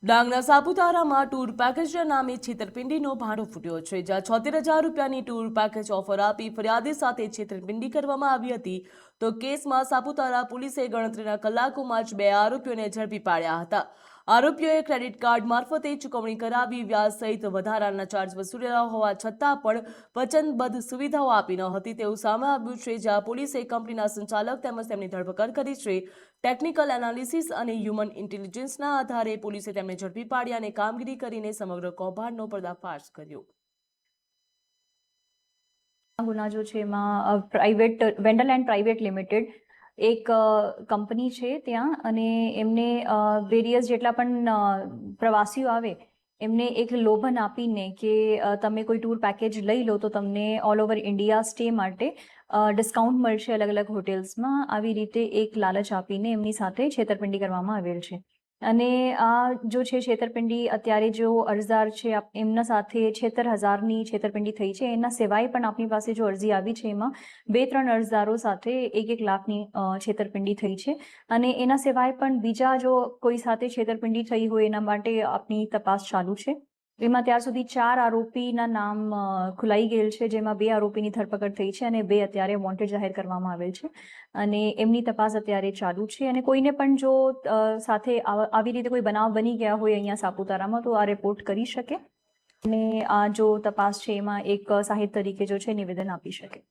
ડાંગના સાપુતારામાં ટૂર પેકેજના નામે છેતરપિંડીનો ભાંડો ફૂટ્યો છે, જ્યાં 76,000 રૂપિયાની ટૂર પેકેજ ઓફર આપી ફરિયાદી સાથે છેતરપિંડી કરવામાં આવી હતી. તો કેસમાં સાપુતારા પોલીસે ગણતરીના કલાકોમાં જ 2 આરોપીઓને ઝડપી પાડ્યા હતા. આરોપીઓએ ક્રેડિટ કાર્ડ મારફતે ચૂકવણી કરાવી વ્યાજ સહિત વધારાના ચાર્જ વસૂલેલા હોવા છતાં પણ વચનબદ્ધ સુવિધાઓ આપી ન હતી તેવું સામે આવ્યું છે, જ્યાં પોલીસે કંપનીના સંચાલક તેમજ તેમની ધરપકડ કરી છે. ટેકનિકલ એનાલિસિસ અને હ્યુમન ઇન્ટેલિજન્સના આધારે પોલીસે તેમને ઝડપી પાડ્યા અને કામગીરી કરીને સમગ્ર કૌભાંડનો પર્દાફાશ કર્યો. ગુના જો છે એમાં પ્રાઇવેટ વેન્ડરલેન્ડ પ્રાઇવેટ લિમિટેડ એક કંપની છે ત્યાં, અને એમને વેરિયસ જેટલા પણ પ્રવાસીઓ આવે એમને એક લોભન આપીને કે તમે કોઈ ટૂર પેકેજ લઈ લો તો તમને ઓલ ઓવર ઇન્ડિયા સ્ટે માટે ડિસ્કાઉન્ટ મળશે અલગ અલગ હોટેલ્સમાં. આવી રીતે એક લાલચ આપીને એમની સાથે છેતરપિંડી કરવામાં આવેલ છે. અને આ જો છે છેતરપિંડી, અત્યારે જો અરજદાર છે એમના સાથે 76,000ની છેતરપિંડી થઈ છે. એના સિવાય પણ આપણી પાસે જો અરજી આવી છે એમાં 2-3 અરજદારો સાથે 1-1 લાખની છેતરપિંડી થઈ છે. અને એના સિવાય પણ બીજા જો કોઈ સાથે છેતરપિંડી થઈ હોય એના માટે આપણી તપાસ ચાલુ છે. એમાં ત્યાર સુધી 4 આરોપીના નામ ખુલાઈ ગયેલ છે, જેમાં 2 આરોપીની ધરપકડ થઈ છે અને 2 અત્યારે વોન્ટેડ જાહેર કરવામાં આવેલ છે. અને એમની તપાસ અત્યારે ચાલુ છે. અને કોઈને પણ જો સાથે આવી રીતે કોઈ બનાવ બની ગયા હોય અહીંયા સાપુતારામાં તો આ રિપોર્ટ કરી શકે અને આ જો તપાસ છે એમાં એક સાહિત્ય તરીકે જો છે નિવેદન આપી શકે.